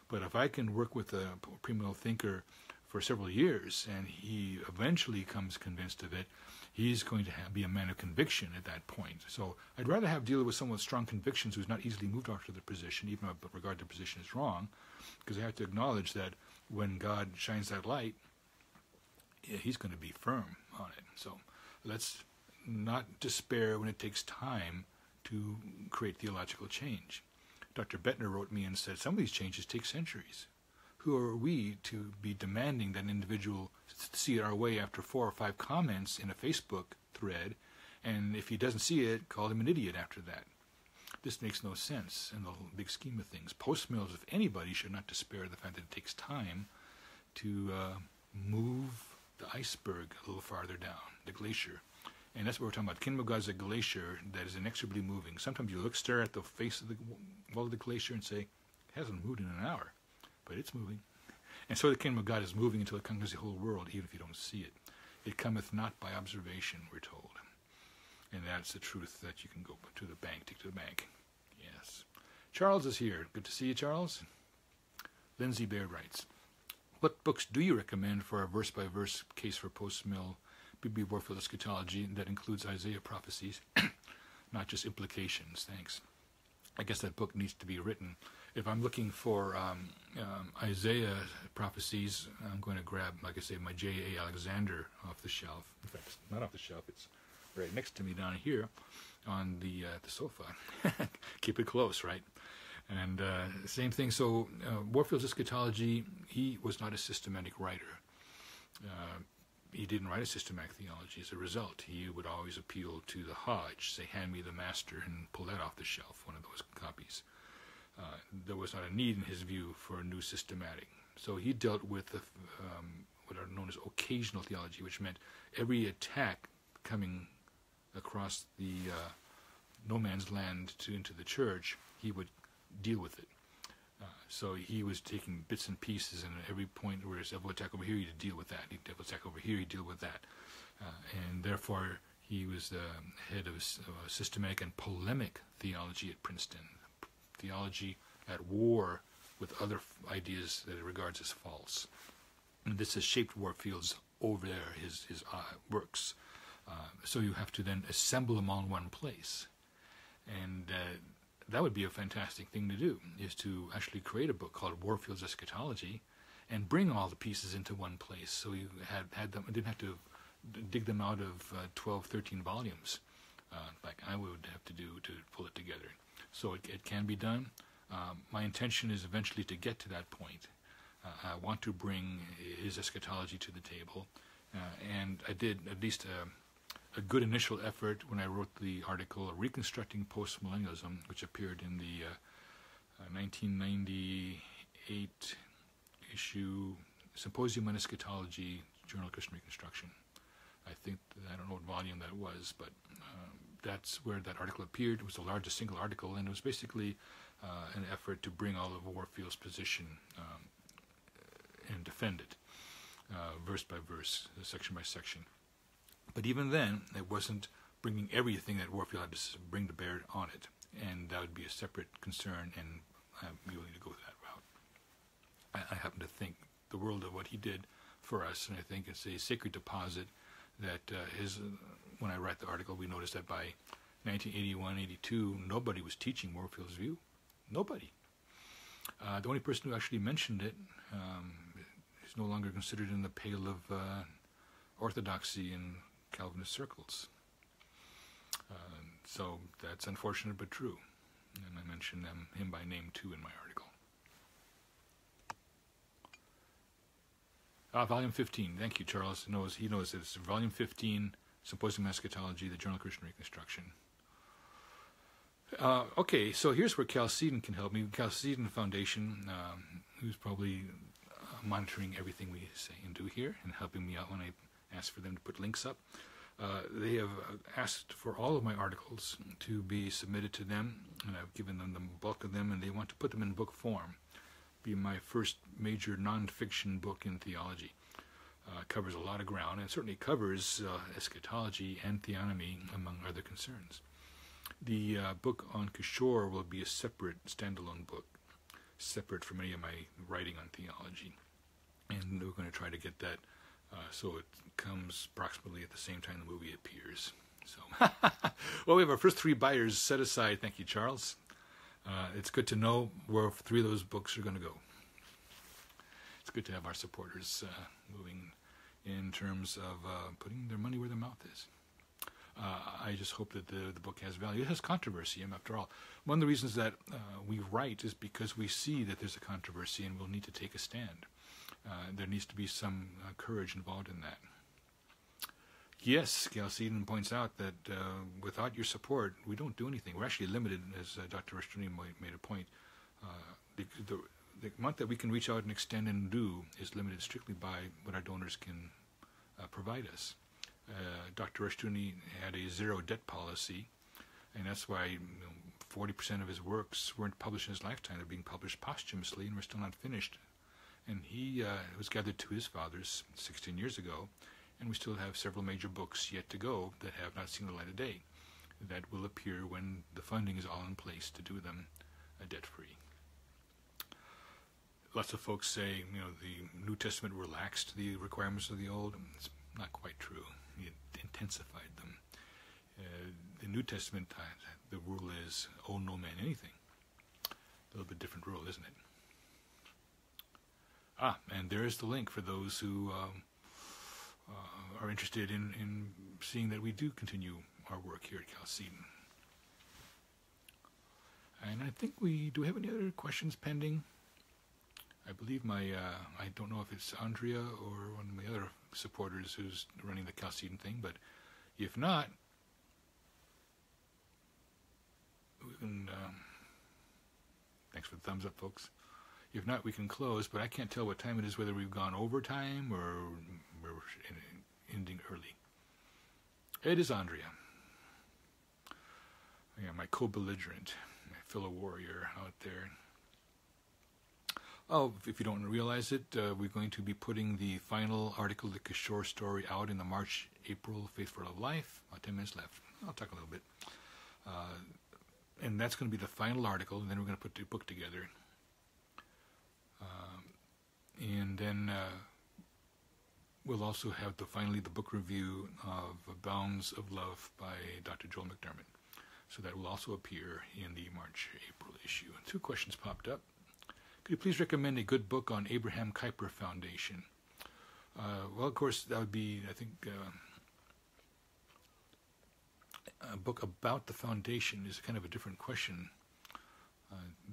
But if I can work with a premillennial thinker for several years, and he eventually comes convinced of it, he's going to be a man of conviction at that point. So I'd rather have deal with someone with strong convictions who's not easily moved off to the position, even if I regard the position as wrong, because I have to acknowledge that when God shines that light, he's going to be firm on it. So let's not despair when it takes time to create theological change. Dr. Bettner wrote me and said, some of these changes take centuries. Who are we to be demanding that an individual see our way after 4 or 5 comments in a Facebook thread, and if he doesn't see it, call him an idiot after that? This makes no sense in the whole big scheme of things. Post-mills, if anybody, should not despair of the fact that it takes time to move the iceberg a little farther down, the glacier. And that's what we're talking about. Kingdom of God is a glacier that is inexorably moving. Sometimes you stare at the face of the wall of the glacier and say, it hasn't moved in an hour, but it's moving. And so the kingdom of God is moving until it conquers the whole world, even if you don't see it. It cometh not by observation, we're told. And that's the truth that you can go to the bank, take to the bank. Yes. Charles is here. Good to see you, Charles. Lindsay Baird writes, what books do you recommend for a verse-by-verse case for post-mill B.B. Warfield eschatology that includes Isaiah prophecies, not just implications? Thanks. I guess that book needs to be written. If I'm looking for Isaiah prophecies, I'm going to grab, like I say, my J.A. Alexander off the shelf. In fact, it's not off the shelf. It's right next to me down here on the sofa. Keep it close, right? And same thing. So Warfield's eschatology, he was not a systematic writer. He didn't write a systematic theology. As a result, he would always appeal to the Hodge, say, hand me the master, and pull that off the shelf, one of those copies. There was not a need, in his view, for a new systematic. So he dealt with what are known as occasional theology, which meant every attack coming across the no man's land into the church, he would deal with it. So he was taking bits and pieces, and at every point where there's devil attack over here, he'd deal with that. Devil attack over here, he'd deal with that. And therefore, he was the head of systematic and polemic theology at Princeton. Theology at war with other ideas that it regards as false. And this has shaped Warfield's over there, his works. So you have to then assemble them all in one place. And that would be a fantastic thing to do, is to actually create a book called Warfield's Eschatology and bring all the pieces into one place. So you had them, didn't have to dig them out of 12, 13 volumes, like I would have to do to pull it together. So it can be done. My intention is eventually to get to that point. I want to bring his eschatology to the table. And I did at least a good initial effort when I wrote the article Reconstructing Postmillennialism, which appeared in the 1998 issue Symposium on Eschatology, Journal of Christian Reconstruction. I don't know what volume that was, but that's where that article appeared. It was the largest single article, and it was basically an effort to bring all of Warfield's position and defend it, verse by verse, section by section. But even then, it wasn't bringing everything that Warfield had to bring to bear on it, and that would be a separate concern, and I'm willing to go that route. I happen to think the world of what he did for us, and I think it's a sacred deposit that when I write the article, we noticed that by 1981, 82, nobody was teaching Warfield's view. Nobody. The only person who actually mentioned it is no longer considered in the pale of orthodoxy in Calvinist circles. So that's unfortunate but true. And I mention him by name too in my article. Volume 15. Thank you, Charles. He knows that it's Volume 15, Symposium on Eschatology, the Journal of Christian Reconstruction. Okay, so here's where Chalcedon can help me. Chalcedon Foundation, who's probably monitoring everything we say and do here and helping me out when I ask for them to put links up. They have asked for all of my articles to be submitted to them, and I've given them the bulk of them, and they want to put them in book form. Be my first major non-fiction book in theology. Covers a lot of ground, and certainly covers eschatology and theonomy, among other concerns. The book on Kishore will be a separate, standalone book, separate from any of my writing on theology. And we're going to try to get that so it comes approximately at the same time the movie appears. So, well, we have our first 3 buyers set aside. Thank you, Charles. It's good to know where 3 of those books are going to go. It's good to have our supporters moving in terms of putting their money where their mouth is. I just hope that the book has value. It has controversy, after all. One of the reasons that we write is because we see that there's a controversy and we'll need to take a stand. There needs to be some courage involved in that. Yes, Chalcedon points out that without your support, we don't do anything. We're actually limited, as Dr. Rushton made a point. The amount that we can reach out and extend and do is limited strictly by what our donors can provide us. Dr. Rushton had a zero debt policy, and that's why 40% of his works weren't published in his lifetime. They're being published posthumously, and we're still not finished. And he was gathered to his fathers 16 years ago, and we still have several major books yet to go that have not seen the light of day. That will appear when the funding is all in place to do them debt-free. Lots of folks say, the New Testament relaxed the requirements of the Old. It's not quite true. It intensified them. The New Testament, the rule is, owe no man anything. A little bit different rule, isn't it? And there is the link for those who are interested in seeing that we do continue our work here at Chalcedon. And I think do we have any other questions pending? I believe I don't know if it's Andrea or one of my other supporters who's running the Chalcedon thing, but if not, we can, thanks for the thumbs up, folks. If not, we can close, but I can't tell what time it is, whether we've gone over time or we're ending early. It is Andrea. Yeah, my co-belligerent, my fellow warrior out there. Oh, if you don't realize it, we're going to be putting the final article, the Kishore story, out in the March-April Faithful of Life. About 10 minutes left. I'll talk a little bit. And that's going to be the final article, and then we're going to put the book together. And then we'll also have finally the book review of Bounds of Love by Dr. Joel McDermott. So that will also appear in the March-April issue. 2 questions popped up. Could you please recommend a good book on Abraham Kuyper Foundation? Well, of course, that would be, I think, a book about the foundation is kind of a different question.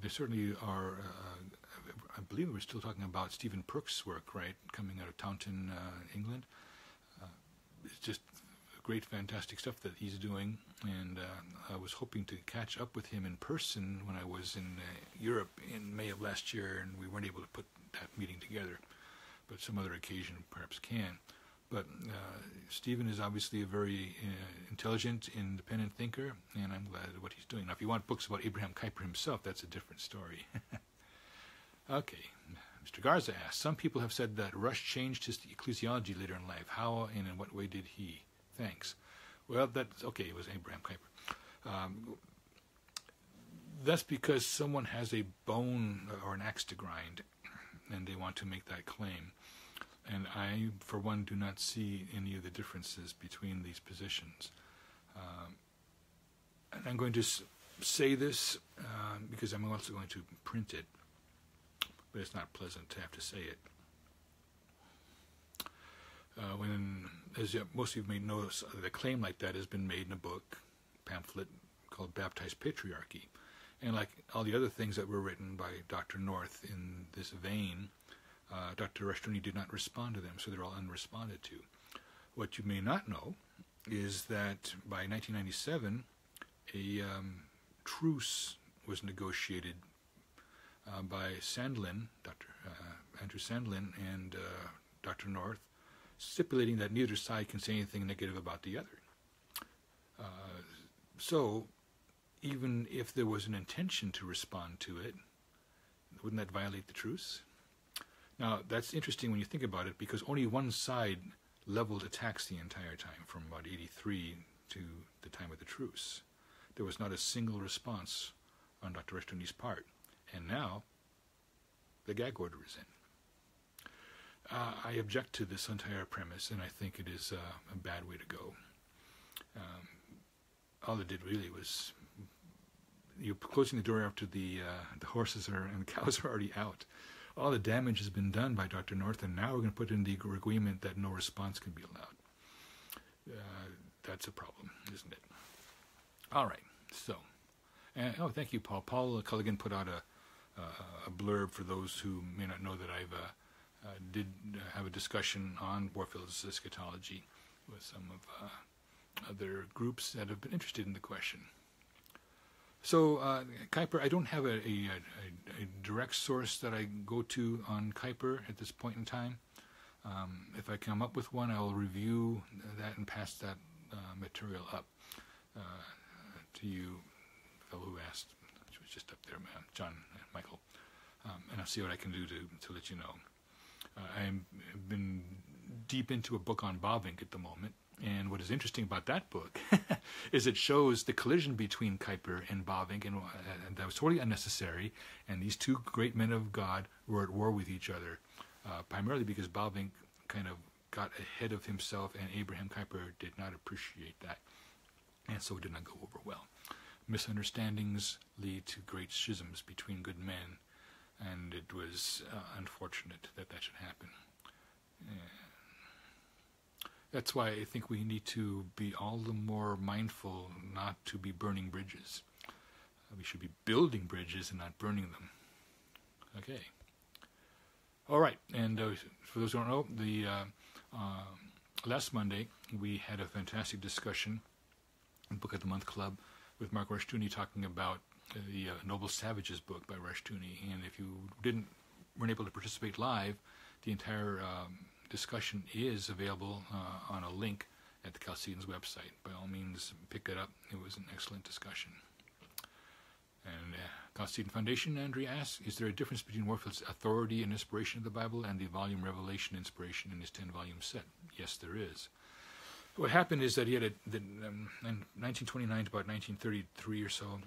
There certainly are, I believe we're still talking about Stephen Perks' work, right, coming out of Taunton, England. It's just great, fantastic stuff that he's doing, and I was hoping to catch up with him in person when I was in Europe in May of last year, and we weren't able to put that meeting together, but some other occasion perhaps can. But Stephen is obviously a very intelligent, independent thinker, and I'm glad at what he's doing. Now, if you want books about Abraham Kuyper himself, that's a different story. Okay, Mr. Garza asks, some people have said that Rush changed his ecclesiology later in life. How and in what way did he? Thanks. Well, that's okay. It was Abraham Kuyper. That's because someone has a bone or an axe to grind, and they want to make that claim. And I, for one, do not see any of the differences between these positions. And I'm going to say this because I'm also going to print it, but it's not pleasant to have to say it. As most of you may know, a claim like that has been made in a book, pamphlet called Baptized Patriarchy. And like all the other things that were written by Dr. North in this vein, Dr. Rushton did not respond to them, so they're all unresponded to. What you may not know is that by 1997, a truce was negotiated by Sandlin, Dr. Andrew Sandlin, and Dr. North, stipulating that neither side can say anything negative about the other. So, even if there was an intention to respond to it, wouldn't that violate the truce? Now, that's interesting when you think about it, because only one side leveled attacks the entire time, from about 83 to the time of the truce. There was not a single response on Dr. Rushdoony's part. And now, the gag order is in. I object to this entire premise, and I think it is a bad way to go. All it did really was, you're closing the door after the horses and the cows are already out. All the damage has been done by Dr. North, and now we're going to put in the agreement that no response can be allowed. That's a problem, isn't it? All right, so, thank you, Paul. Paul Culligan put out a blurb for those who may not know that I did have a discussion on Warfield's eschatology with some of other groups that have been interested in the question. So, Kuyper, I don't have a direct source that I go to on Kuyper at this point in time. If I come up with one, I will review that and pass that material up to you, the fellow who asked, which was just up there, John and Michael, and I'll see what I can do to let you know. I've been deep into a book on Bavinck at the moment, and what is interesting about that book is it shows the collision between Kuyper and Bavinck, and that was totally unnecessary, and these two great men of God were at war with each other, primarily because Bavinck kind of got ahead of himself, and Abraham Kuyper did not appreciate that, and so it did not go over well. Misunderstandings lead to great schisms between good men, and it was unfortunate that should happen. That's why I think we need to be all the more mindful not to be burning bridges. We should be building bridges and not burning them. Okay. All right, and for those who don't know, the last Monday we had a fantastic discussion in Book of the Month Club with Mark Rushdoony talking about the Noble Savages book by Rushdoony, and if you weren't able to participate live, the entire discussion is available on a link at the Chalcedon's website. By all means, pick it up. It was an excellent discussion. And Chalcedon Foundation, Andrea asks, is there a difference between Warfield's authority and inspiration of the Bible and the volume Revelation Inspiration in his 10-volume set? Yes, there is. What happened is that he had in 1929 to about 1933 or so,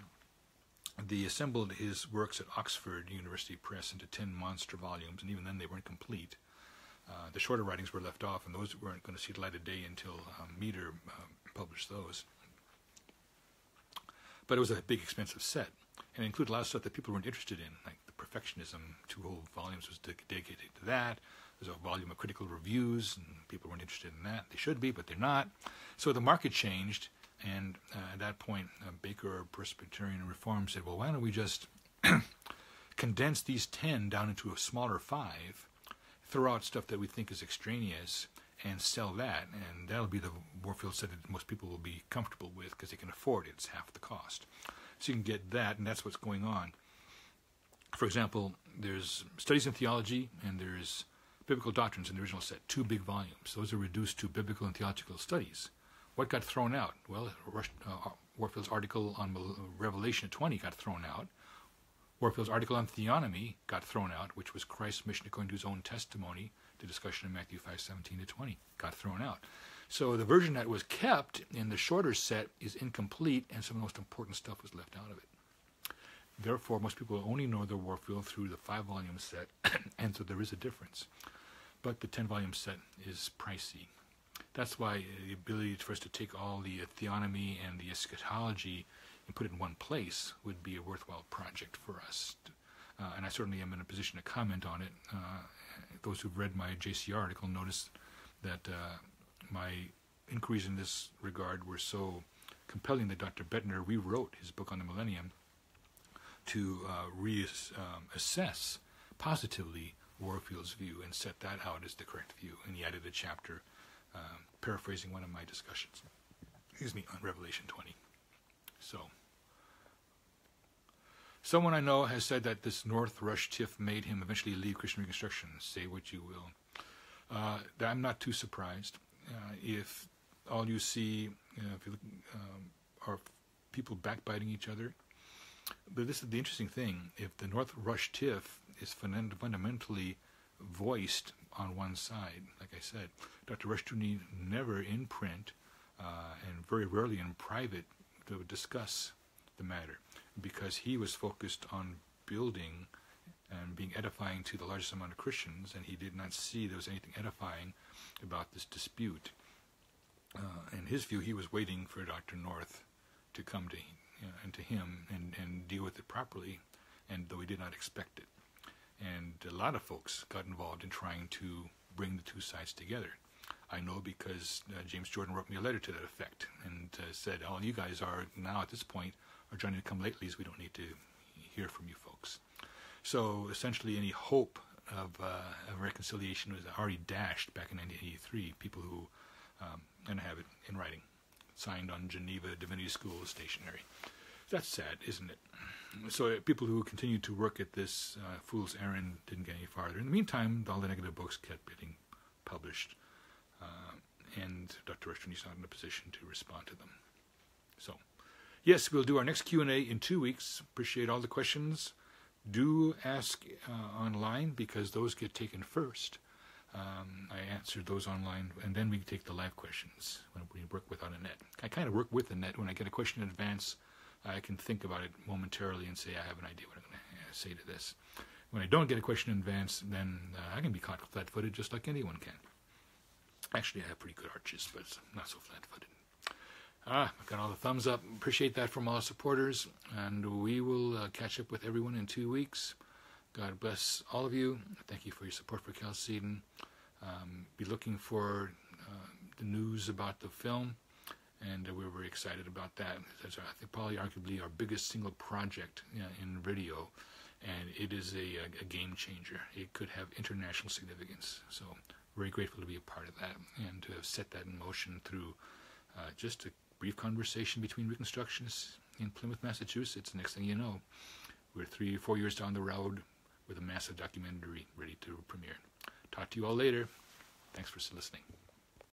he assembled his works at Oxford University Press into 10 monster volumes, and even then they weren't complete. The shorter writings were left off, and those weren't going to see the light of day until Meter published those. But it was a big, expensive set, and it included a lot of stuff that people weren't interested in, like the Perfectionism. 2 whole volumes was dedicated to that. There's a volume of critical reviews, and people weren't interested in that. They should be, but they're not. So the market changed, and at that point, Baker, Presbyterian Reform, said, well, why don't we just condense these 10 down into a smaller 5, throw out stuff that we think is extraneous, and sell that, and that'll be the Warfield set that most people will be comfortable with because they can afford it. It's half the cost. So you can get that, and that's what's going on. For example, there's Studies in Theology, and there's Biblical Doctrines in the original set, 2 big volumes. Those are reduced to Biblical and Theological Studies. What got thrown out? Well, Warfield's article on Revelation 20 got thrown out. Warfield's article on theonomy got thrown out, which was Christ's mission according to his own testimony. The discussion in Matthew 5:17-20 got thrown out. So the version that was kept in the shorter set is incomplete, and some of the most important stuff was left out of it. Therefore, most people only know the Warfield through the 5-volume set, and so there is a difference. But the 10-volume set is pricey. That's why the ability for us to take all the theonomy and the eschatology and put it in one place would be a worthwhile project for us. And I certainly am in a position to comment on it. Those who've read my JCR article notice that my inquiries in this regard were so compelling that Dr. Bettner rewrote his book on the millennium to reassess positively Warfield's view and set that out as the correct view. And he added a chapter paraphrasing one of my discussions, on Revelation 20. So, Someone I know has said that this North Rush tiff made him eventually leave Christian Reconstruction. Say what you will. I'm not too surprised. If all you see if you look, are people backbiting each other. But this is the interesting thing. If the North Rush tiff is fundamentally voiced on one side, like I said, Dr. Rushdoony never in print and very rarely in private to discuss the matter, because he was focused on building and being edifying to the largest amount of Christians, and he did not see there was anything edifying about this dispute. In his view, he was waiting for Dr. North to come to him and deal with it properly, and though he did not expect it. And a lot of folks got involved in trying to bring the two sides together. I know because James Jordan wrote me a letter to that effect and said, all you guys are now at this point are trying to come latelys. We don't need to hear from you folks. So essentially any hope of reconciliation was already dashed back in 1983. People who, and I have it in writing, signed on Geneva Divinity School stationery. That's sad, isn't it? So people who continued to work at this fool's errand didn't get any farther. In the meantime, all the negative books kept getting published, and Dr. Rushdoony's not in a position to respond to them. So, yes, we'll do our next Q&A in 2 weeks. Appreciate all the questions. Do ask online, because those get taken first. I answered those online, and then we take the live questions when we work without a net. I kind of work with a net. When I get a question in advance, I can think about it momentarily and say, I have an idea what I'm going to say to this. When I don't get a question in advance, then I can be caught flat-footed just like anyone can. Actually, I have pretty good arches, but it's not so flat-footed. I've got all the thumbs up. Appreciate that from all our supporters, and we will catch up with everyone in 2 weeks. God bless all of you. Thank you for your support for Chalcedon. Be looking for the news about the film, and we're very excited about that. That's, I think, probably arguably our biggest single project in video, and it is a game changer. It could have international significance. So very grateful to be a part of that and to have set that in motion through just a brief conversation between Reconstructionists in Plymouth, Massachusetts. Next thing you know, we're 3 or 4 years down the road with a massive documentary ready to premiere. Talk to you all later. Thanks for listening.